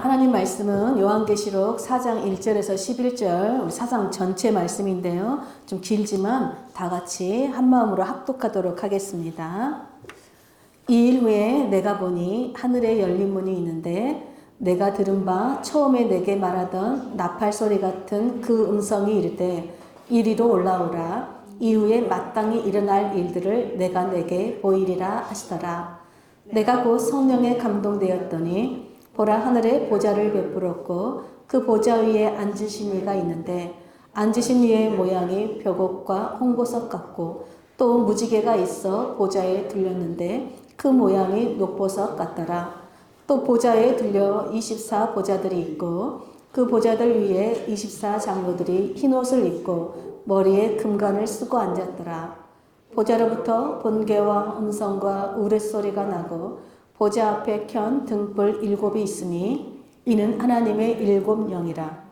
하나님 말씀은 요한계시록 4장 1절에서 11절, 우리 사상 전체 말씀인데요. 좀 길지만 다 같이 한 마음으로 합독하도록 하겠습니다. 이 일 후에 내가 보니 하늘에 열린 문이 있는데 내가 들은 바 처음에 내게 말하던 나팔 소리 같은 그 음성이 이르되 이리로 올라오라. 이후에 마땅히 일어날 일들을 내가 내게 보이리라 하시더라. 내가 곧 성령에 감동되었더니 보라 하늘에 보좌를 베풀었고 그 보좌 위에 앉으신 이가 있는데 앉으신 이의 모양이 벽옥과 홍보석 같고 또 무지개가 있어 보좌에 들렸는데 그 모양이 녹보석 같더라. 또 보좌에 들려 24 보좌들이 있고 그 보좌들 위에 24 장로들이 흰 옷을 입고 머리에 금관을 쓰고 앉았더라. 보좌로부터 번개와 음성과 우레소리가 나고 보좌 앞에 켠 등불 7이 있으니 이는 하나님의 7 영이라.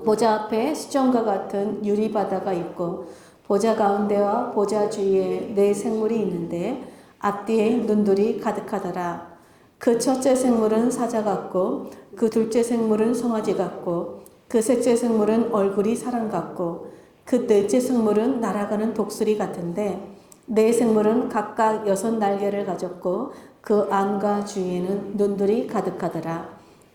보좌 앞에 수정과 같은 유리바다가 있고 보좌 가운데와 보좌 주위에 4 생물이 있는데 앞뒤에 눈들이 가득하더라. 그 첫째 생물은 사자 같고 그 둘째 생물은 송아지 같고 그 셋째 생물은 얼굴이 사람 같고 그 넷째 생물은 날아가는 독수리 같은데 4 생물은 각각 6 날개를 가졌고 그 안과 주위에는 눈들이 가득하더라.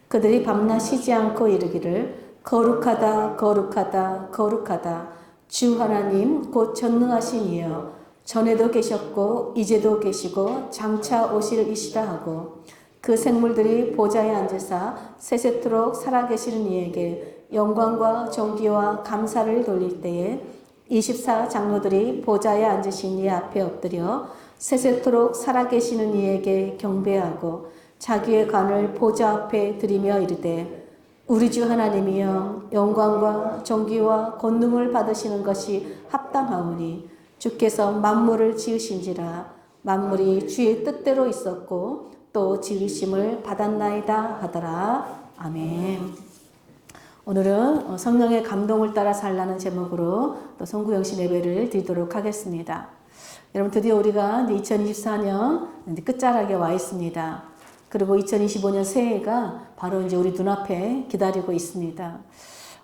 그들이 밤낮 쉬지 않고 이르기를 거룩하다 거룩하다 거룩하다 주 하나님 곧 전능하신 이여 전에도 계셨고 이제도 계시고 장차 오실 이시라 하고 그 생물들이 보좌에 앉으사 세세토록 살아계시는 이에게 영광과 존귀와 감사를 돌릴 때에 24 장로들이 보좌에 앉으신 이 앞에 엎드려 세세토록 살아계시는 이에게 경배하고 자기의 관을 보좌 앞에 드리며 이르되 우리 주 하나님이여 영광과 존귀와 권능을 받으시는 것이 합당하오니 주께서 만물을 지으신지라 만물이 주의 뜻대로 있었고 또 지으심을 받았나이다 하더라. 아멘. 오늘은 성령의 감동을 따라 살라는 제목으로 또 성구영신 예배를 드리도록 하겠습니다. 여러분 드디어 우리가 2024년 끝자락에 와 있습니다. 그리고 2025년 새해가 바로 이제 우리 눈앞에 기다리고 있습니다.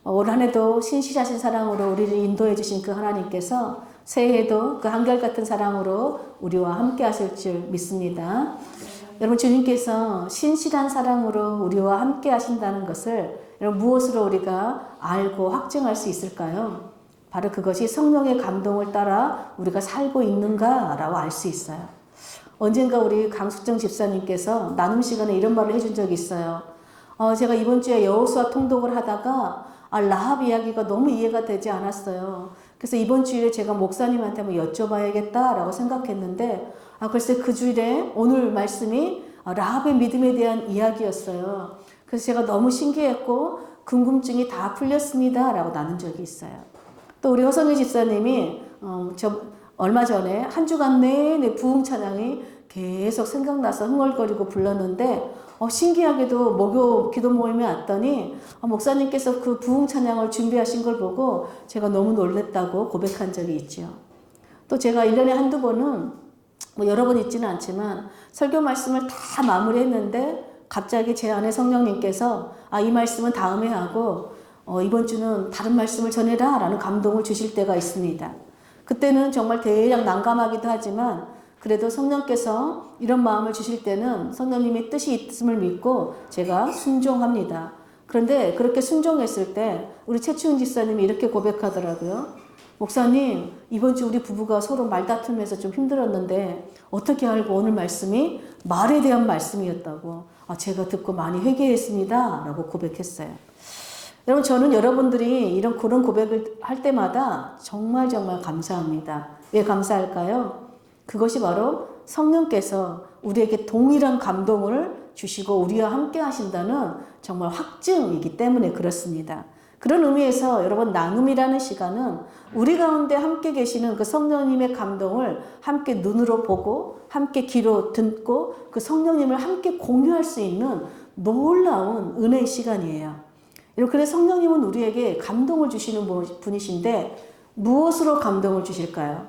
올 한 해도 신실하신 사랑으로 우리를 인도해 주신 그 하나님께서 새해에도 그 한결같은 사랑으로 우리와 함께 하실 줄 믿습니다. 여러분 주님께서 신실한 사랑으로 우리와 함께 하신다는 것을 여러분 무엇으로 우리가 알고 확증할 수 있을까요? 바로 그것이 성령의 감동을 따라 우리가 살고 있는가라고 알 수 있어요. 언젠가 우리 강숙정 집사님께서 나눔 시간에 이런 말을 해준 적이 있어요. 제가 이번 주에 여호수아 통독을 하다가 라합 이야기가 너무 이해가 되지 않았어요. 그래서 이번 주일에 제가 목사님한테 한번 여쭤봐야겠다라고 생각했는데 글쎄 그 주일에 오늘 말씀이 라합의 믿음에 대한 이야기였어요. 그래서 제가 너무 신기했고 궁금증이 다 풀렸습니다 라고 나눈 적이 있어요. 또 우리 허성희 집사님이 얼마 전에 한 주간 내내 부흥 찬양이 계속 생각나서 흥얼거리고 불렀는데 신기하게도 목요 기도 모임에 왔더니 목사님께서 그 부흥 찬양을 준비하신 걸 보고 제가 너무 놀랬다고 고백한 적이 있죠. 또 제가 1년에 한두 번은 여러 번 있지는 않지만 설교 말씀을 다 마무리했는데 갑자기 제 안에 성령님께서 이 말씀은 다음에 하고 이번 주는 다른 말씀을 전해라 라는 감동을 주실 때가 있습니다. 그때는 정말 대략 난감하기도 하지만 그래도 성령께서 이런 마음을 주실 때는 성령님의 뜻이 있음을 믿고 제가 순종합니다. 그런데 그렇게 순종했을 때 우리 최충 집사님이 이렇게 고백하더라고요. 목사님, 이번 주 우리 부부가 서로 말다툼해서 좀 힘들었는데 어떻게 알고 오늘 말씀이 말에 대한 말씀이었다고. 제가 듣고 많이 회개했습니다 라고 고백했어요. 여러분 저는 여러분들이 그런 고백을 할 때마다 정말 감사합니다. 왜 감사할까요? 그것이 바로 성령께서 우리에게 동일한 감동을 주시고 우리와 함께 하신다는 정말 확증이기 때문에 그렇습니다. 그런 의미에서 여러분 나눔이라는 시간은 우리 가운데 함께 계시는 그 성령님의 감동을 함께 눈으로 보고 함께 귀로 듣고 그 성령님을 함께 공유할 수 있는 놀라운 은혜의 시간이에요. 그래서 성령님은 우리에게 감동을 주시는 분이신데 무엇으로 감동을 주실까요?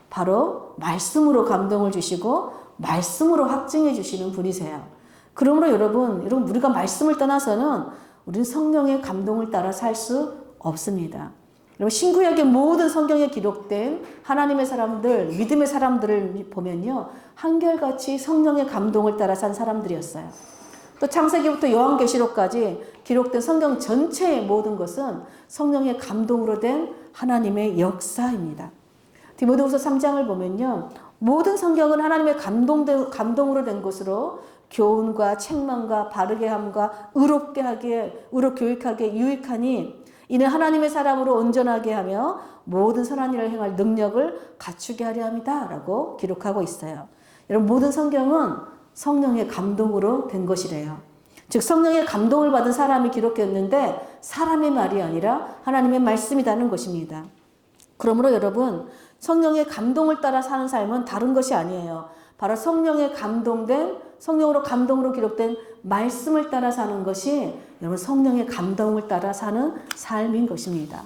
바로 말씀으로 감동을 주시고 말씀으로 확증해 주시는 분이세요. 그러므로 여러분 우리가 말씀을 떠나서는 우리는 성령의 감동을 따라 살 수 없습니다. 여러분 신구약의 모든 성경에 기록된 하나님의 사람들, 믿음의 사람들을 보면요, 한결같이 성령의 감동을 따라 산 사람들이었어요. 또 창세기부터 요한계시록까지 기록된 성경 전체의 모든 것은 성령의 감동으로 된 하나님의 역사입니다. 디모데후서 3장을 보면요, 모든 성경은 하나님의 감동으로 된 것으로 교훈과 책망과 바르게 함과 의롭 교육하기에 유익하니 이는 하나님의 사람으로 온전하게 하며 모든 선한 일을 행할 능력을 갖추게 하려 합니다 라고 기록하고 있어요. 여러분 모든 성경은 성령의 감동으로 된 것이래요. 즉 성령의 감동을 받은 사람이 기록했는데 사람의 말이 아니라 하나님의 말씀이라는 것입니다. 그러므로 여러분 성령의 감동을 따라 사는 삶은 다른 것이 아니에요. 바로 성령으로 감동으로 기록된 말씀을 따라 사는 것이 여러분 성령의 감동을 따라 사는 삶인 것입니다.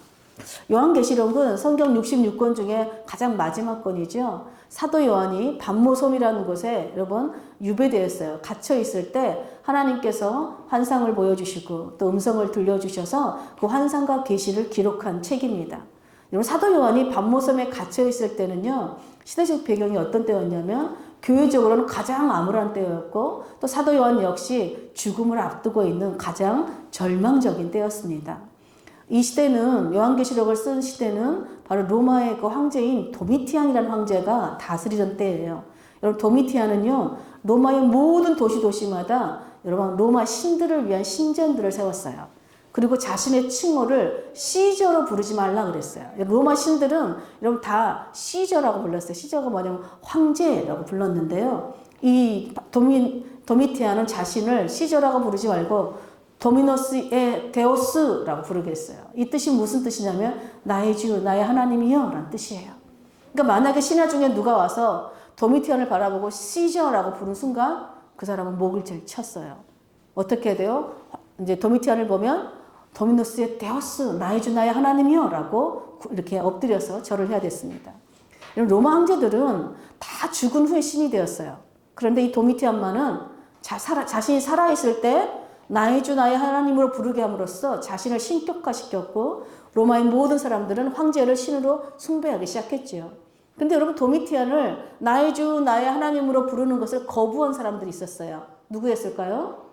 요한계시록은 성경 66권 중에 가장 마지막 권이죠. 사도 요한이 반모섬이라는 곳에 여러분 유배되었어요. 갇혀 있을 때 하나님께서 환상을 보여주시고 또 음성을 들려주셔서 그 환상과 계시를 기록한 책입니다. 여러분 사도 요한이 반모섬에 갇혀 있을 때는요, 시대적 배경이 어떤 때였냐면 교회적으로는 가장 암울한 때였고 또 사도 요한 역시 죽음을 앞두고 있는 가장 절망적인 때였습니다. 이 시대는 요한계시록을 쓴 시대는 바로 로마의 그 황제인 도미티안이라는 황제가 다스리던 때예요. 여러분 도미티안은요 로마의 모든 도시마다 여러분 로마 신들을 위한 신전들을 세웠어요. 그리고 자신의 칭호를 시저로 부르지 말라 그랬어요. 로마 신들은 여러분 다 시저라고 불렀어요. 시저가 뭐냐면 황제라고 불렀는데요. 이 도미티안은 자신을 시저라고 부르지 말고 도미노스의 데오스라고 부르겠어요. 이 뜻이 무슨 뜻이냐면 나의 주, 나의 하나님이여 라는 뜻이에요. 그러니까 만약에 신하 중에 누가 와서 도미티안을 바라보고 시저라고 부른 순간 그 사람은 목을 제일 쳤어요. 어떻게 돼요? 이제 도미티안을 보면 도미노스의 데오스, 나의 주, 나의 하나님이여 라고 이렇게 엎드려서 절을 해야 됐습니다. 로마 황제들은 다 죽은 후에 신이 되었어요. 그런데 이 도미티안만은 자신이 살아있을 때 나의 주 나의 하나님으로 부르게 함으로써 자신을 신격화시켰고 로마의 모든 사람들은 황제를 신으로 숭배하기 시작했지요. 근데 여러분 도미티안을 나의 주 나의 하나님으로 부르는 것을 거부한 사람들이 있었어요. 누구였을까요?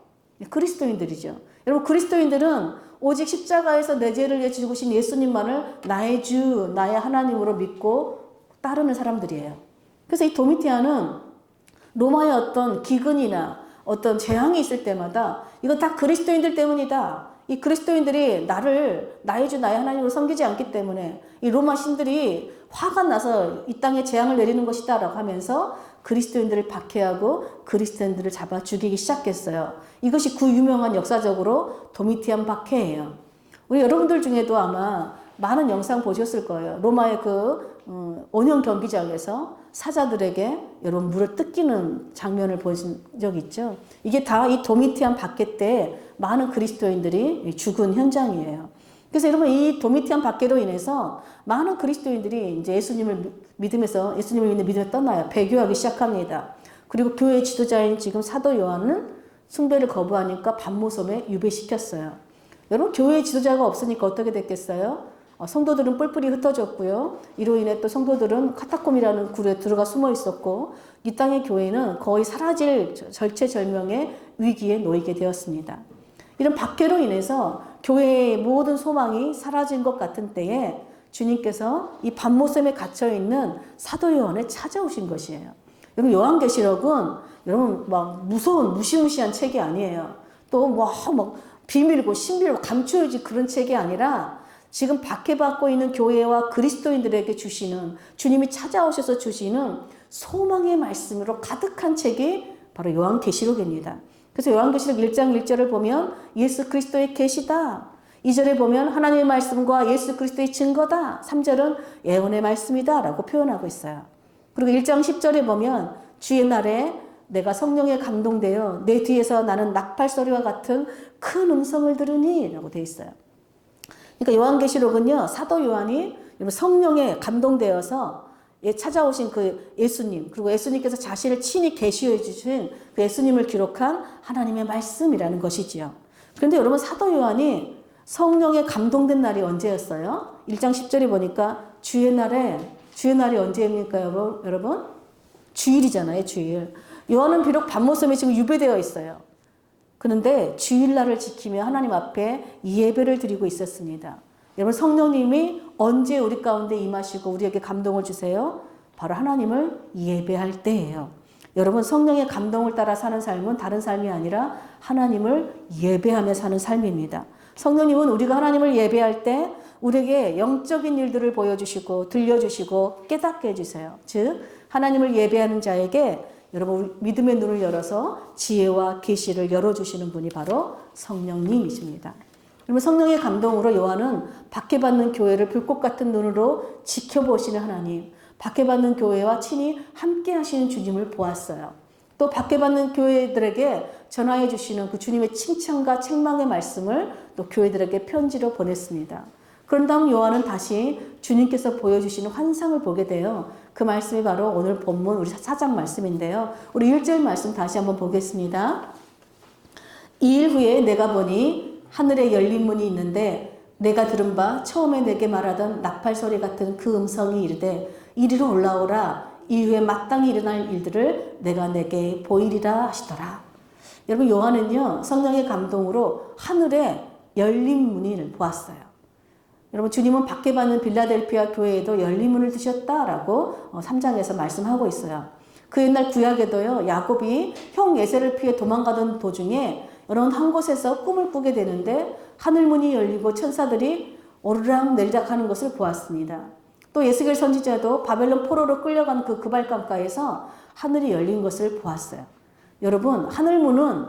그리스도인들이죠. 여러분 그리스도인들은 오직 십자가에서 내 죄를 위해 죽으신 예수님만을 나의 주 나의 하나님으로 믿고 따르는 사람들이에요. 그래서 이 도미티안은 로마의 어떤 기근이나 어떤 재앙이 있을 때마다 이건 다 그리스도인들 때문이다. 이 그리스도인들이 나의 주 나의 하나님으로 섬기지 않기 때문에 이 로마 신들이 화가 나서 이 땅에 재앙을 내리는 것이다 라고 하면서 그리스도인들을 박해하고 그리스도인들을 잡아 죽이기 시작했어요. 이것이 그 유명한 역사적으로 도미티안 박해예요. 우리 여러분들 중에도 아마 많은 영상 보셨을 거예요. 로마의 원형 경기장에서 사자들에게 여러분 물을 뜯기는 장면을 보신 적 있죠. 이게 다 이 도미티안 박해 때 많은 그리스도인들이 죽은 현장이에요. 그래서 여러분 이 도미티안 박해로 인해서 많은 그리스도인들이 이제 예수님을 믿는 믿음에 떠나요. 배교하기 시작합니다. 그리고 교회 지도자인 지금 사도 요한은 숭배를 거부하니까 반모섬에 유배시켰어요. 여러분 교회 지도자가 없으니까 어떻게 됐겠어요? 성도들은 뿔뿔이 흩어졌고요. 이로 인해 또 성도들은 카타콤이라는 굴에 들어가 숨어 있었고 이 땅의 교회는 거의 사라질 절체절명의 위기에 놓이게 되었습니다. 이런 박해로 인해서 교회의 모든 소망이 사라진 것 같은 때에 주님께서 이 반모섬에 갇혀있는 사도 요한을 찾아오신 것이에요. 여러분 요한계시록은 여러분 막 무서운 무시무시한 책이 아니에요. 또 막 비밀고 신비로 감추어진 그런 책이 아니라 지금 박해받고 있는 교회와 그리스도인들에게 주시는 주님이 찾아오셔서 주시는 소망의 말씀으로 가득한 책이 바로 요한계시록입니다. 그래서 요한계시록 1장 1절을 보면 예수 그리스도의 계시다. 2절에 보면 하나님의 말씀과 예수 그리스도의 증거다. 3절은 예언의 말씀이다 라고 표현하고 있어요. 그리고 1장 10절에 보면 주의 날에 내가 성령에 감동되어 내 뒤에서 나는 나팔 소리와 같은 큰 음성을 들으니 라고 되어 있어요. 그러니까 요한계시록은요, 사도 요한이 성령에 감동되어서 찾아오신 그 예수님, 그리고 예수님께서 자신을 친히 계시해 주신 그 예수님을 기록한 하나님의 말씀이라는 것이지요. 그런데 여러분, 사도 요한이 성령에 감동된 날이 언제였어요? 1장 10절에 보니까 주의 날이 언제입니까, 여러분? 주일이잖아요, 주일. 요한은 비록 밤모섬에 지금 유배되어 있어요. 그런데 주일날을 지키며 하나님 앞에 예배를 드리고 있었습니다. 여러분, 성령님이 언제 우리 가운데 임하시고 우리에게 감동을 주세요? 바로 하나님을 예배할 때예요. 여러분, 성령의 감동을 따라 사는 삶은 다른 삶이 아니라 하나님을 예배하며 사는 삶입니다. 성령님은 우리가 하나님을 예배할 때 우리에게 영적인 일들을 보여주시고 들려주시고 깨닫게 해주세요. 즉, 하나님을 예배하는 자에게 여러분, 믿음의 눈을 열어서 지혜와 계시를 열어주시는 분이 바로 성령님이십니다. 그러면 성령의 감동으로 요한은 박해받는 교회를 불꽃 같은 눈으로 지켜보시는 하나님, 박해받는 교회와 친히 함께 하시는 주님을 보았어요. 또 박해받는 교회들에게 전하해 주시는 그 주님의 칭찬과 책망의 말씀을 또 교회들에게 편지로 보냈습니다. 그런 다음 요한은 다시 주님께서 보여주시는 환상을 보게 돼요. 그 말씀이 바로 오늘 본문 우리 4장 말씀인데요. 우리 1절 말씀 다시 한번 보겠습니다. 2일 후에 내가 보니 하늘에 열린 문이 있는데 내가 들은 바 처음에 내게 말하던 나팔 소리 같은 그 음성이 이르되 이리로 올라오라. 이후에 마땅히 일어날 일들을 내가 내게 보이리라 하시더라. 여러분, 요한은요, 성령의 감동으로 하늘에 열린 문을 보았어요. 여러분, 주님은 박해받는 빌라델피아 교회에도 열린 문을 두셨다라고 3장에서 말씀하고 있어요. 그 옛날 구약에도요, 야곱이 형 에셀을 피해 도망가던 도중에 여러분, 한 곳에서 꿈을 꾸게 되는데 하늘문이 열리고 천사들이 오르락 내리락 하는 것을 보았습니다. 또 예스겔 선지자도 바벨론 포로로 끌려간 그 그발강가에서 하늘이 열린 것을 보았어요. 여러분, 하늘문은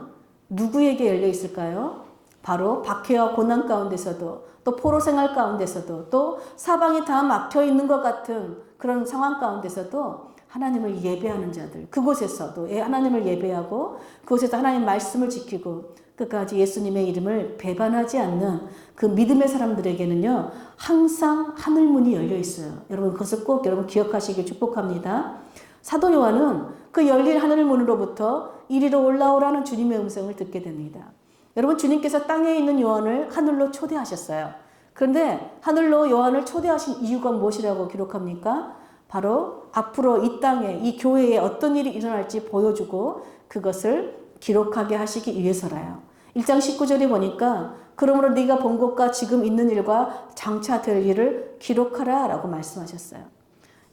누구에게 열려 있을까요? 바로 박해와 고난 가운데서도, 또 포로 생활 가운데서도, 또 사방이 다 막혀 있는 것 같은 그런 상황 가운데서도 하나님을 예배하는 자들, 그곳에서도 하나님을 예배하고 그곳에서 하나님 말씀을 지키고 끝까지 예수님의 이름을 배반하지 않는 그 믿음의 사람들에게는요, 항상 하늘문이 열려 있어요. 여러분, 그것을 꼭 여러분 기억하시길 축복합니다. 사도 요한은 그 열린 하늘문으로부터 이리로 올라오라는 주님의 음성을 듣게 됩니다. 여러분, 주님께서 땅에 있는 요한을 하늘로 초대하셨어요. 그런데 하늘로 요한을 초대하신 이유가 무엇이라고 기록합니까? 바로 앞으로 이 땅에, 이 교회에 어떤 일이 일어날지 보여주고 그것을 기록하게 하시기 위해서라요. 1장 19절에 보니까 그러므로 네가 본 것과 지금 있는 일과 장차 될 일을 기록하라 라고 말씀하셨어요.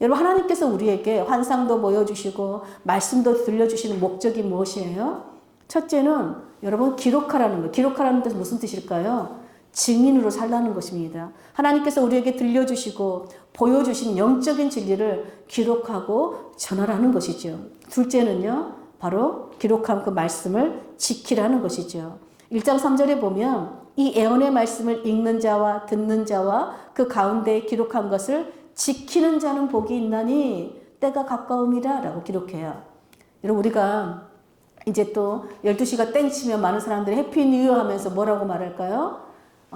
여러분, 하나님께서 우리에게 환상도 보여주시고 말씀도 들려주시는 목적이 무엇이에요? 첫째는 여러분, 기록하라는 거예요. 기록하라는 뜻은 무슨 뜻일까요? 증인으로 살라는 것입니다. 하나님께서 우리에게 들려주시고 보여주신 영적인 진리를 기록하고 전하라는 것이죠. 둘째는요, 바로 기록한 그 말씀을 지키라는 것이죠. 1장 3절에 보면 이 애언의 말씀을 읽는 자와 듣는 자와 그 가운데에 기록한 것을 지키는 자는 복이 있나니 때가 가까움이라 라고 기록해요. 여러분, 우리가 이제 또 12시가 땡치면 많은 사람들이 해피 뉴 이어 하면서 뭐라고 말할까요?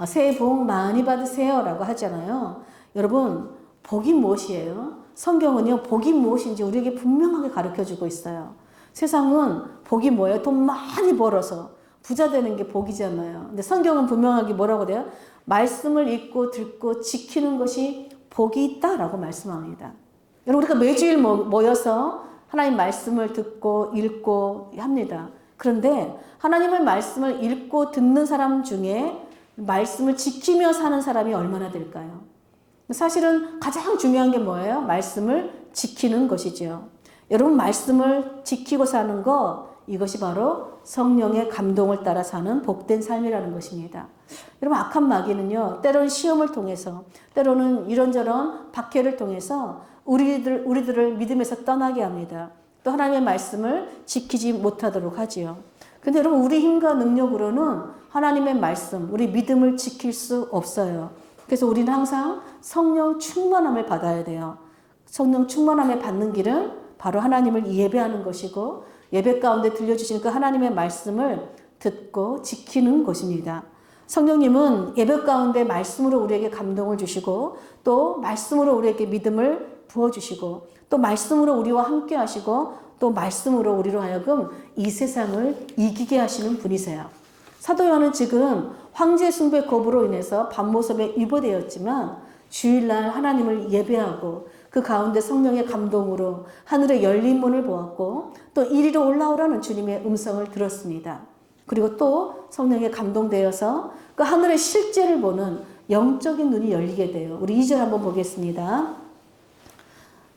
새해 복 많이 받으세요 라고 하잖아요. 여러분, 복이 무엇이에요? 성경은요, 복이 무엇인지 우리에게 분명하게 가르쳐주고 있어요. 세상은 복이 뭐예요? 돈 많이 벌어서 부자 되는 게 복이잖아요. 근데 성경은 분명하게 뭐라고 그래요? 말씀을 읽고 듣고 지키는 것이 복이 있다라고 말씀합니다. 여러분, 우리가 매주일 모여서 하나님 말씀을 듣고 읽고 합니다. 그런데 하나님의 말씀을 읽고 듣는 사람 중에 말씀을 지키며 사는 사람이 얼마나 될까요? 사실은 가장 중요한 게 뭐예요? 말씀을 지키는 것이죠. 여러분, 말씀을 지키고 사는 거, 이것이 바로 성령의 감동을 따라 사는 복된 삶이라는 것입니다. 여러분, 악한 마귀는요, 때로는 시험을 통해서, 때로는 이런저런 박해를 통해서 우리들을 믿음에서 떠나게 합니다. 또 하나님의 말씀을 지키지 못하도록 하지요. 근데 여러분, 우리 힘과 능력으로는 하나님의 말씀, 우리 믿음을 지킬 수 없어요. 그래서 우리는 항상 성령 충만함을 받아야 돼요. 성령 충만함을 받는 길은 바로 하나님을 예배하는 것이고, 예배 가운데 들려주신 그 하나님의 말씀을 듣고 지키는 것입니다. 성령님은 예배 가운데 말씀으로 우리에게 감동을 주시고 또 말씀으로 우리에게 믿음을 부어주시고 또 말씀으로 우리와 함께 하시고 또 말씀으로 우리로 하여금 이 세상을 이기게 하시는 분이세요. 사도 요한은 지금 황제 숭배 거부로 인해서 밤모습에 위배되었지만 주일날 하나님을 예배하고 그 가운데 성령의 감동으로 하늘의 열린 문을 보았고 또 이리로 올라오라는 주님의 음성을 들었습니다. 그리고 또 성령에 감동되어서 그 하늘의 실제를 보는 영적인 눈이 열리게 돼요. 우리 2절 한번 보겠습니다.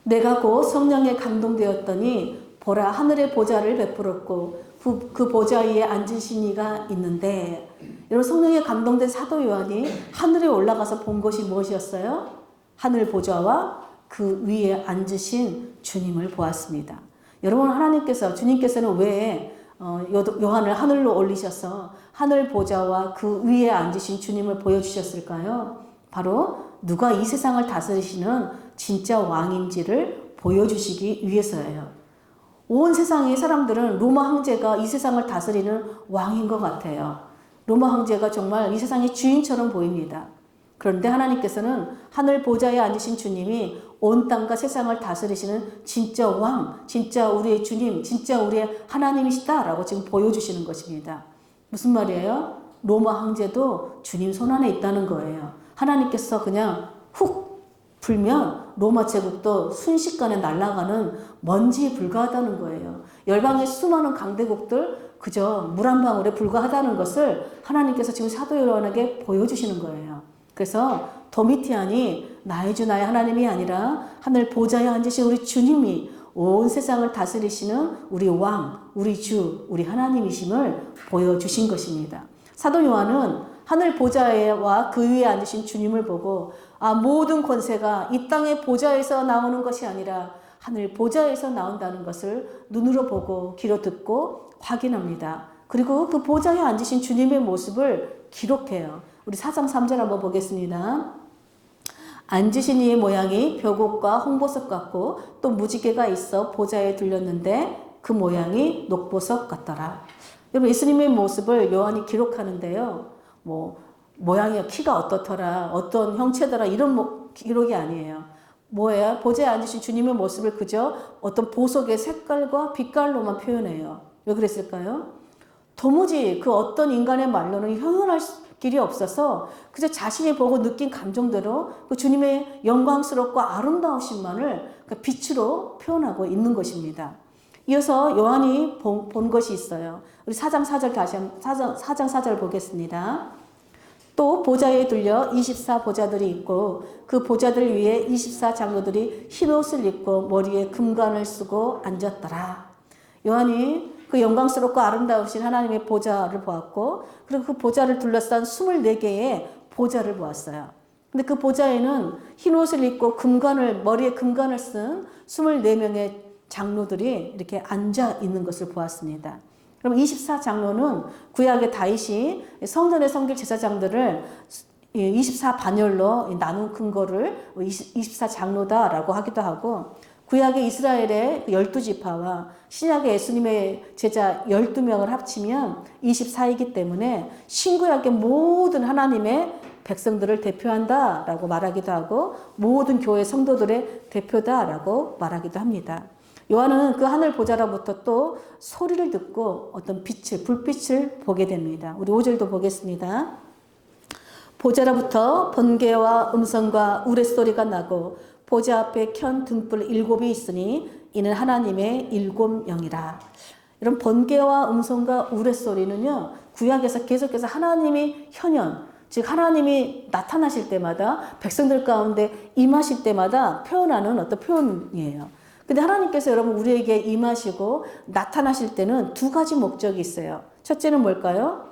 내가 곧 성령에 감동되었더니 보라 하늘의 보좌를 베풀었고 그 보좌 위에 앉으신 이가 있는데, 여러분 성령에 감동된 사도 요한이 하늘에 올라가서 본 것이 무엇이었어요? 하늘 보좌와 그 위에 앉으신 주님을 보았습니다. 여러분 하나님께서 주님께서는 왜 요한을 하늘로 올리셔서 하늘 보좌와 그 위에 앉으신 주님을 보여주셨을까요? 바로 누가 이 세상을 다스리시는 진짜 왕인지를 보여주시기 위해서예요. 온 세상의 사람들은 로마 황제가 이 세상을 다스리는 왕인 것 같아요. 로마 황제가 정말 이 세상의 주인처럼 보입니다. 그런데 하나님께서는 하늘 보좌에 앉으신 주님이 온 땅과 세상을 다스리시는 진짜 왕, 진짜 우리의 주님, 진짜 우리의 하나님이시다라고 지금 보여주시는 것입니다. 무슨 말이에요? 로마 황제도 주님 손안에 있다는 거예요. 하나님께서 그냥 훅 불면 로마 제국도 순식간에 날아가는 먼지에 불과하다는 거예요. 열방의 수많은 강대국들 그저 물 한 방울에 불과하다는 것을 하나님께서 지금 사도 요한에게 보여주시는 거예요. 그래서 도미티안이 나의 주 나의 하나님이 아니라 하늘 보좌에 앉으신 우리 주님이 온 세상을 다스리시는 우리 왕, 우리 주, 우리 하나님이심을 보여주신 것입니다. 사도 요한은 하늘 보좌와 그 위에 앉으신 주님을 보고 모든 권세가 이 땅의 보좌에서 나오는 것이 아니라 하늘 보좌에서 나온다는 것을 눈으로 보고 귀로 듣고 확인합니다. 그리고 그 보좌에 앉으신 주님의 모습을 기록해요. 우리 4장 3절 한번 보겠습니다. 앉으신 이의 모양이 벼곡과 홍보석 같고 또 무지개가 있어 보좌에 들렸는데 그 모양이 녹보석 같더라. 여러분 예수님의 모습을 요한이 기록하는데요. 모양이 키가 어떻더라, 어떤 형체더라 이런 기록이 아니에요. 뭐예요? 보좌에 앉으신 주님의 모습을 그저 어떤 보석의 색깔과 빛깔로만 표현해요. 왜 그랬을까요? 도무지 그 어떤 인간의 말로는 표현할 길이 없어서 그저 자신이 보고 느낀 감정대로 그 주님의 영광스럽고 아름다우심만을 그 빛으로 표현하고 있는 것입니다. 이어서 요한이 본 것이 있어요. 우리 4장 4절 다시 한번 4장 4절 보겠습니다. 또 보좌에 들려 24보좌들이 있고 그 보좌들 위에 24장로들이 흰옷을 입고 머리에 금관을 쓰고 앉았더라. 요한이 그 영광스럽고 아름다우신 하나님의 보좌를 보았고 그리고 그 보좌를 둘러싼 24개의 보좌를 보았어요. 근데 그 보좌에는 흰옷을 입고 머리에 금관을 쓴 24명의 장로들이 이렇게 앉아 있는 것을 보았습니다. 그럼 24장로는 구약의 다윗이 성전에 섬길 제사장들을 24반열로 나눈 근거를 24장로다라고 하기도 하고 구약의 이스라엘의 12지파와 신약의 예수님의 제자 12명을 합치면 24이기 때문에 신구약의 모든 하나님의 백성들을 대표한다라고 말하기도 하고 모든 교회 성도들의 대표다라고 말하기도 합니다. 요한은 그 하늘 보좌로부터 또 소리를 듣고 어떤 불빛을 보게 됩니다. 우리 5절도 보겠습니다. 보좌로부터 번개와 음성과 우레소리가 나고 보좌 앞에 켠 등불 7이 있으니 이는 하나님의 7영이라. 이런 번개와 음성과 우레소리는요, 구약에서 계속해서 하나님이 현현, 즉 하나님이 나타나실 때마다 백성들 가운데 임하실 때마다 표현하는 어떤 표현이에요. 근데 하나님께서 여러분 우리에게 임하시고 나타나실 때는 두 가지 목적이 있어요. 첫째는 뭘까요?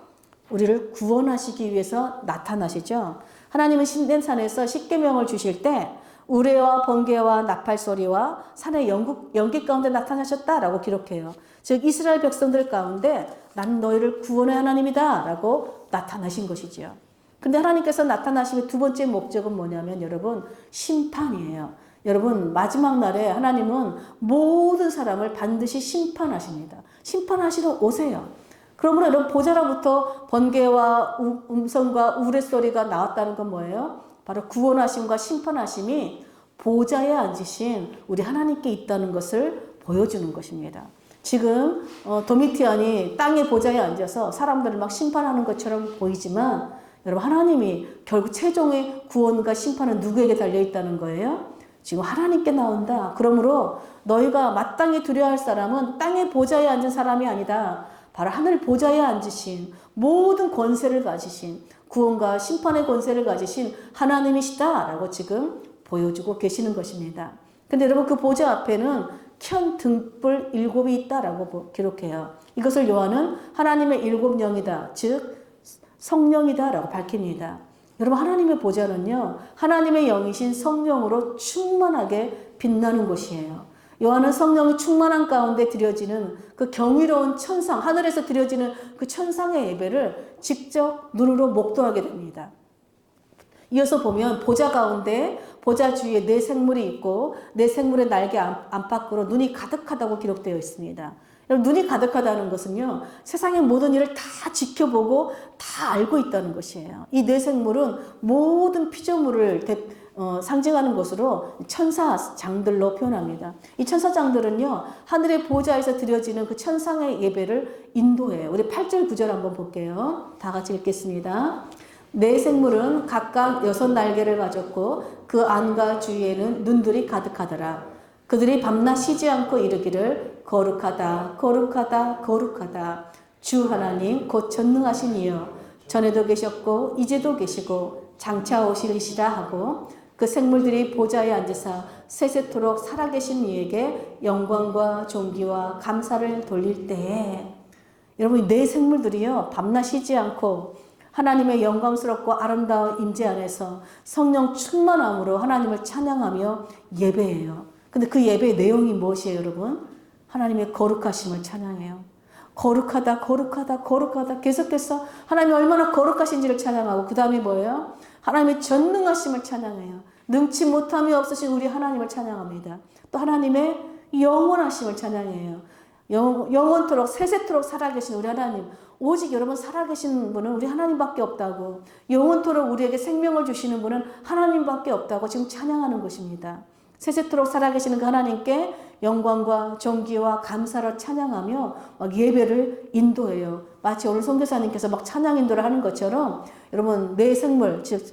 우리를 구원하시기 위해서 나타나시죠. 하나님은 신殿산에서 십계명을 주실 때 우레와 번개와 나팔 소리와 산의 연기 가운데 나타나셨다라고 기록해요. 즉 이스라엘 백성들 가운데 나는 너희를 구원의 하나님이다 라고 나타나신 것이죠. 근데 하나님께서 나타나심의 두 번째 목적은 뭐냐면 여러분 심판이에요. 여러분 마지막 날에 하나님은 모든 사람을 반드시 심판하십니다. 심판하시러 오세요. 그러므로 여러분 보좌로부터 번개와 음성과 우레소리가 나왔다는 건 뭐예요? 바로 구원하심과 심판하심이 보좌에 앉으신 우리 하나님께 있다는 것을 보여주는 것입니다. 지금 도미티안이 땅의 보좌에 앉아서 사람들을 막 심판하는 것처럼 보이지만 여러분 하나님이 결국 최종의 구원과 심판은 누구에게 달려있다는 거예요? 지금 하나님께 나온다. 그러므로 너희가 마땅히 두려워할 사람은 땅의 보좌에 앉은 사람이 아니다. 바로 하늘 보좌에 앉으신 모든 권세를 가지신 구원과 심판의 권세를 가지신 하나님이시다라고 지금 보여주고 계시는 것입니다. 근데 여러분 그 보좌 앞에는 켠 등불 7이 있다라고 기록해요. 이것을 요한은 하나님의 7영이다. 즉 성령이다라고 밝힙니다. 여러분 하나님의 보좌는요. 하나님의 영이신 성령으로 충만하게 빛나는 곳이에요. 요한은 성령이 충만한 가운데 드려지는 그 경이로운 천상, 하늘에서 드려지는 그 천상의 예배를 직접 눈으로 목도하게 됩니다. 이어서 보면 보좌 가운데 보좌 주위에 네 생물이 있고 네 생물의 날개 안팎으로 눈이 가득하다고 기록되어 있습니다. 눈이 가득하다는 것은요. 세상의 모든 일을 다 지켜보고 다 알고 있다는 것이에요. 이 네 생물은 모든 피조물을 상징하는 것으로 천사장들로 표현합니다. 이 천사장들은요. 하늘의 보좌에서 드려지는 그 천상의 예배를 인도해요. 우리 8절 9절 한번 볼게요. 다 같이 읽겠습니다. 네 생물은 각각 6날개를 가졌고 그 안과 주위에는 눈들이 가득하더라. 그들이 밤낮 쉬지 않고 이르기를 거룩하다 거룩하다 거룩하다 주 하나님 곧 전능하신 이여 전에도 계셨고 이제도 계시고 장차 오시리시라 하고 그 생물들이 보좌에 앉으사 세세토록 살아계신 이에게 영광과 존귀와 감사를 돌릴 때에 여러분 네 생물들이요 밤낮 쉬지 않고 하나님의 영광스럽고 아름다운 임재 안에서 성령 충만함으로 하나님을 찬양하며 예배해요. 근데 그 예배의 내용이 무엇이에요, 여러분? 하나님의 거룩하심을 찬양해요. 거룩하다, 거룩하다, 거룩하다. 계속해서 하나님이 얼마나 거룩하신지를 찬양하고 그 다음에 뭐예요? 하나님의 전능하심을 찬양해요. 능치 못함이 없으신 우리 하나님을 찬양합니다. 또 하나님의 영원하심을 찬양해요. 영원토록 세세토록 살아계신 우리 하나님. 오직 여러분 살아계신 분은 우리 하나님밖에 없다고. 영원토록 우리에게 생명을 주시는 분은 하나님밖에 없다고 지금 찬양하는 것입니다. 세세토록 살아계시는 그 하나님께 영광과 존귀와 감사를 찬양하며 막 예배를 인도해요. 마치 오늘 선교사님께서 막 찬양 인도를 하는 것처럼 여러분 네 생물 즉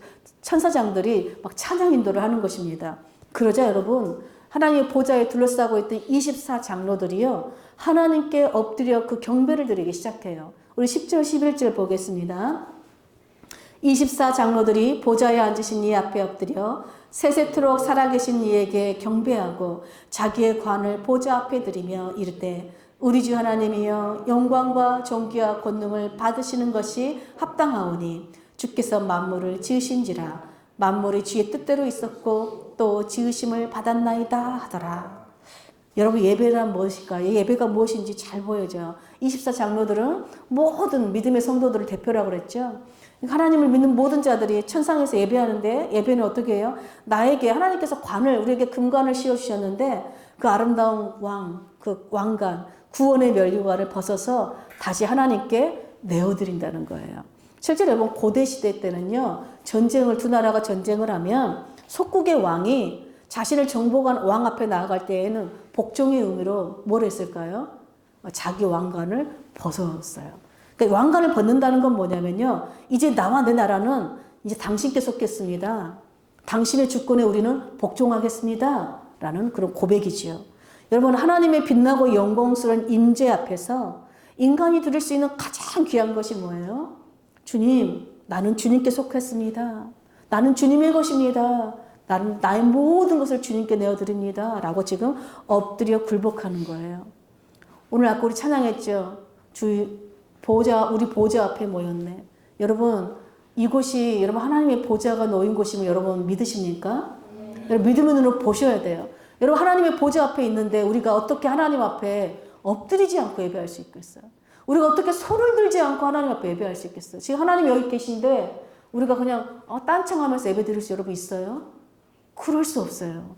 천사장들이 막 찬양 인도를 하는 것입니다. 그러자 여러분 하나님의 보좌에 둘러싸고 있던 24장로들이요 하나님께 엎드려 그 경배를 드리기 시작해요. 우리 10절 11절 보겠습니다. 24장로들이 보좌에 앉으신 이 앞에 엎드려 세세토록 살아계신 이에게 경배하고 자기의 관을 보좌 앞에 드리며 이르되 우리 주 하나님이여 영광과 존귀와 권능을 받으시는 것이 합당하오니 주께서 만물을 지으신지라 만물이 주의 뜻대로 있었고 또 지으심을 받았나이다 하더라. 여러분 예배란 무엇일까? 예배가 무엇인지 잘 보여져요. 24장로들은 모든 믿음의 성도들을 대표라고 그랬죠. 하나님을 믿는 모든 자들이 천상에서 예배하는데 예배는 어떻게 해요? 나에게 하나님께서 관을 우리에게 금관을 씌워주셨는데 그 아름다운 그 왕관 구원의 면류관을 벗어서 다시 하나님께 내어드린다는 거예요. 실제로 여러분 고대 시대 때는요 전쟁을 두 나라가 전쟁을 하면 속국의 왕이 자신을 정복한 왕 앞에 나아갈 때에는 복종의 의미로 뭘 했을까요? 자기 왕관을 벗었어요. 그러니까 왕관을 벗는다는 건 뭐냐면요. 이제 나와 내 나라는 이제 당신께 속겠습니다. 당신의 주권에 우리는 복종하겠습니다. 라는 그런 고백이지요. 여러분 하나님의 빛나고 영광스러운 임재 앞에서 인간이 드릴 수 있는 가장 귀한 것이 뭐예요? 주님, 나는 주님께 속했습니다. 나는 주님의 것입니다. 나는 나의 모든 것을 주님께 내어드립니다. 라고 지금 엎드려 굴복하는 거예요. 오늘 아까 우리 찬양했죠. 우리 보좌 앞에 모였네. 여러분, 이곳이 여러분 하나님의 보좌가 놓인 곳이면 여러분 믿으십니까? 여러분 믿음의 눈으로 보셔야 돼요. 여러분 하나님의 보좌 앞에 있는데 우리가 어떻게 하나님 앞에 엎드리지 않고 예배할 수 있겠어요? 우리가 어떻게 손을 들지 않고 하나님 앞에 예배할 수 있겠어요? 지금 하나님 여기 계신데 우리가 그냥 딴청하면서 예배 드릴 수 여러분 있어요? 그럴 수 없어요.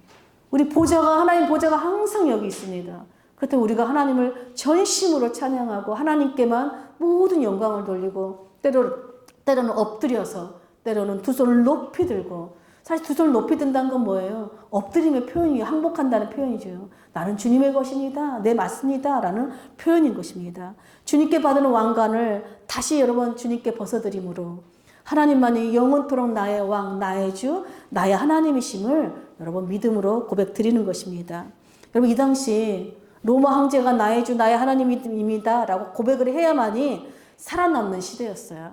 하나님 보좌가 항상 여기 있습니다. 그렇다면 우리가 하나님을 전심으로 찬양하고 하나님께만 모든 영광을 돌리고 때로는 엎드려서 때로는 두 손을 높이 들고 사실 두 손을 높이 든다는 건 뭐예요? 엎드림의 표현이에요. 항복한다는 표현이죠. 나는 주님의 것입니다. 내 맞습니다. 라는 표현인 것입니다. 주님께 받은 왕관을 다시 여러분 주님께 벗어드림으로 하나님만이 영원토록 나의 왕, 나의 주, 나의 하나님이심을 여러분 믿음으로 고백드리는 것입니다. 여러분 이 당시 로마 황제가 나의 주, 나의 하나님입니다. 라고 고백을 해야만이 살아남는 시대였어요.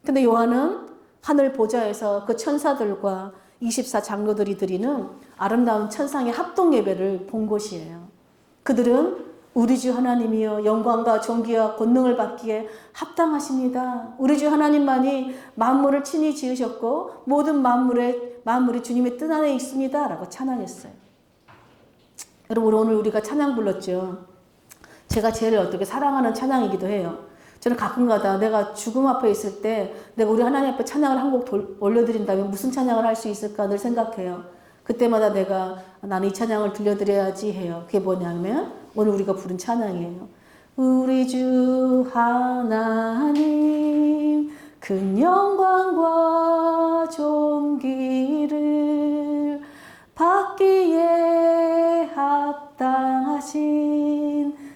근데 요한은 하늘 보좌에서 그 천사들과 24장로들이 드리는 아름다운 천상의 합동 예배를 본 곳이에요. 그들은 우리 주 하나님이여 영광과 존귀와 권능을 받기에 합당하십니다. 우리 주 하나님만이 만물을 친히 지으셨고 모든 만물이 주님의 뜻 안에 있습니다. 라고 찬양했어요. 여러분 오늘 우리가 찬양 불렀죠. 제가 제일 어떻게 사랑하는 찬양이기도 해요. 저는 가끔가다 내가 죽음 앞에 있을 때 내가 우리 하나님 앞에 찬양을 한 곡 올려드린다면 무슨 찬양을 할 수 있을까 늘 생각해요. 그때마다 내가 나는 이 찬양을 들려드려야지 해요. 그게 뭐냐면 오늘 우리가 부른 찬양이에요. 우리 주 하나님 큰 영광과 존귀를 받기에 합당하신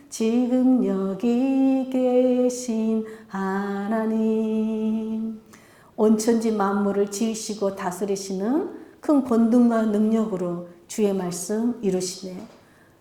지금 여기 계신 하나님 온천지 만물을 지으시고 다스리시는 큰 권능과 능력으로 주의 말씀 이루시네.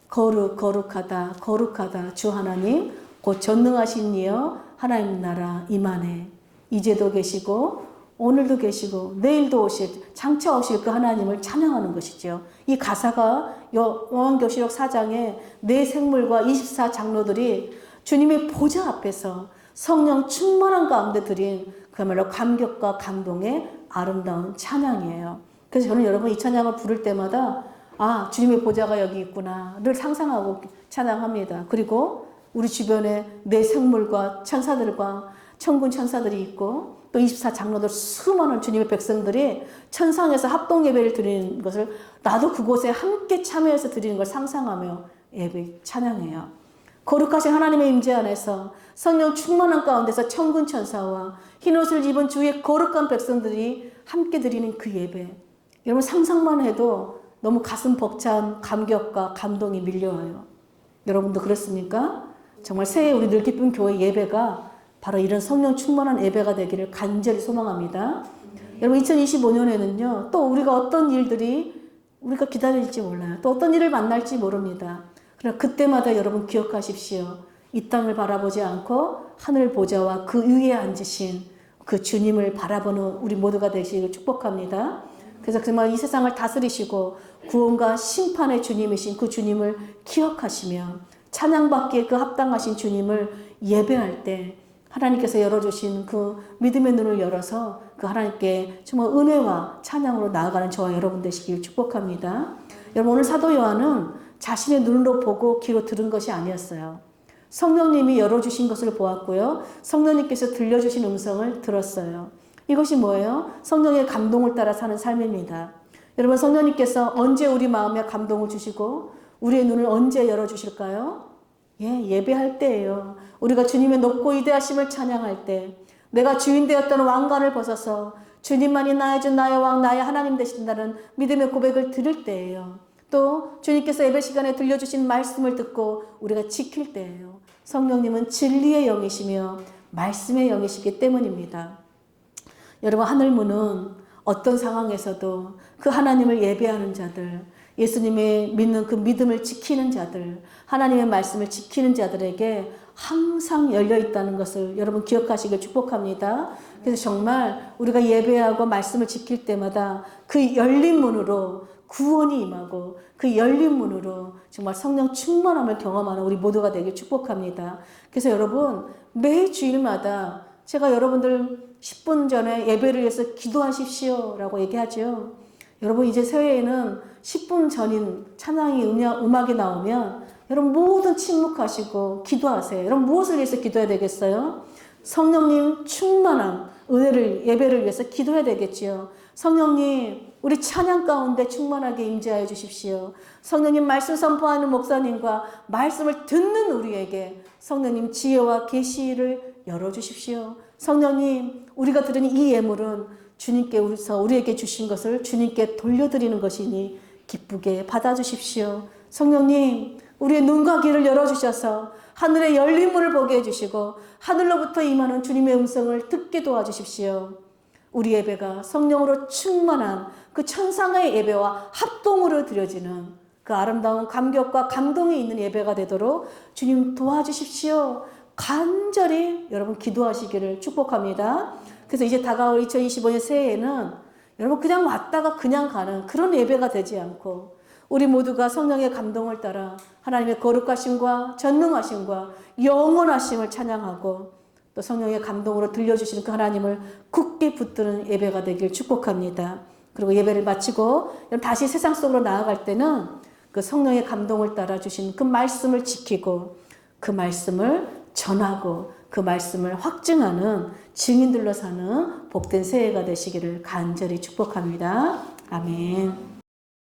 거룩하다 거룩하다 주 하나님 곧 전능하신 이여 하나님 나라 임하네. 이제도 계시고 오늘도 계시고 내일도 오실 장차 오실 그 하나님을 찬양하는 것이죠. 이 가사가 요한계시록 4장에 네 생물과 24장로들이 주님의 보좌 앞에서 성령 충만한 가운데 드린 그야말로 감격과 감동의 아름다운 찬양이에요. 그래서 저는 여러분 이 찬양을 부를 때마다 아 주님의 보좌가 여기 있구나 를 상상하고 찬양합니다. 그리고 우리 주변에 네 생물과 천사들과 천군 천사들이 있고 또 24장로들 수많은 주님의 백성들이 천상에서 합동 예배를 드리는 것을 나도 그곳에 함께 참여해서 드리는 걸 상상하며 예배 찬양해요. 거룩하신 하나님의 임재 안에서 성령 충만한 가운데서 천군 천사와 흰옷을 입은 주의 거룩한 백성들이 함께 드리는 그 예배. 여러분 상상만 해도 너무 가슴 벅찬 감격과 감동이 밀려와요. 여러분도 그렇습니까? 정말 새해 우리 늘기쁨 교회 예배가 바로 이런 성령 충만한 예배가 되기를 간절히 소망합니다. 여러분 2025년에는요. 또 우리가 어떤 일들이 우리가 기다릴지 몰라요. 또 어떤 일을 만날지 모릅니다. 그러나 그때마다 여러분 기억하십시오. 이 땅을 바라보지 않고 하늘 보좌와 그 위에 앉으신 그 주님을 바라보는 우리 모두가 되시길 축복합니다. 그래서 정말 이 세상을 다스리시고 구원과 심판의 주님이신 그 주님을 기억하시며 찬양받기에 그 합당하신 주님을 예배할 때 하나님께서 열어주신 그 믿음의 눈을 열어서 그 하나님께 정말 은혜와 찬양으로 나아가는 저와 여러분 되시길 축복합니다. 여러분 오늘 사도 요한은 자신의 눈으로 보고 귀로 들은 것이 아니었어요. 성령님이 열어주신 것을 보았고요. 성령님께서 들려주신 음성을 들었어요. 이것이 뭐예요? 성령의 감동을 따라 사는 삶입니다. 여러분 성령님께서 언제 우리 마음에 감동을 주시고 우리의 눈을 언제 열어주실까요? 예배할 때예요. 우리가 주님의 높고 위대하심을 찬양할 때 내가 주인 되었던 왕관을 벗어서 주님만이 나의 주 나의 왕 나의 하나님 되신다는 믿음의 고백을 드릴 때예요. 또 주님께서 예배 시간에 들려주신 말씀을 듣고 우리가 지킬 때예요. 성령님은 진리의 영이시며 말씀의 영이시기 때문입니다. 여러분 하늘문은 어떤 상황에서도 그 하나님을 예배하는 자들, 예수님의 믿는 그 믿음을 지키는 자들, 하나님의 말씀을 지키는 자들에게 항상 열려 있다는 것을 여러분 기억하시길 축복합니다. 그래서 정말 우리가 예배하고 말씀을 지킬 때마다 그 열린 문으로 구원이 임하고 그 열린 문으로 정말 성령 충만함을 경험하는 우리 모두가 되길 축복합니다. 그래서 여러분 매 주일마다 제가 여러분들 10분 전에 예배를 위해서 기도하십시오 라고 얘기하죠. 여러분 이제 새해에는 10분 전인 찬양이 음악이 나오면 여러분 모든 침묵하시고 기도하세요. 여러분 무엇을 위해서 기도해야 되겠어요? 성령님 충만함, 은혜를 예배를 위해서 기도해야 되겠지요. 성령님 우리 찬양 가운데 충만하게 임재하여 주십시오. 성령님 말씀 선포하는 목사님과 말씀을 듣는 우리에게 성령님 지혜와 계시를 열어주십시오. 성령님 우리가 들은 이 예물은 주님께서 우리에게 주신 것을 주님께 돌려드리는 것이니 기쁘게 받아주십시오. 성령님, 우리의 눈과 귀를 열어주셔서 하늘의 열린 문을 보게 해주시고 하늘로부터 임하는 주님의 음성을 듣게 도와주십시오. 우리 예배가 성령으로 충만한 그 천상의 예배와 합동으로 드려지는 그 아름다운 감격과 감동이 있는 예배가 되도록 주님 도와주십시오. 간절히 여러분 기도하시기를 축복합니다. 그래서 이제 다가올 2025년 새해에는 여러분 그냥 왔다가 그냥 가는 그런 예배가 되지 않고 우리 모두가 성령의 감동을 따라 하나님의 거룩하심과 전능하심과 영원하심을 찬양하고 또 성령의 감동으로 들려주시는 그 하나님을 굳게 붙드는 예배가 되길 축복합니다. 그리고 예배를 마치고 다시 세상 속으로 나아갈 때는 그 성령의 감동을 따라 주신 그 말씀을 지키고 그 말씀을 전하고 그 말씀을 확증하는 증인들로 사는 복된 새해가 되시기를 간절히 축복합니다. 아멘.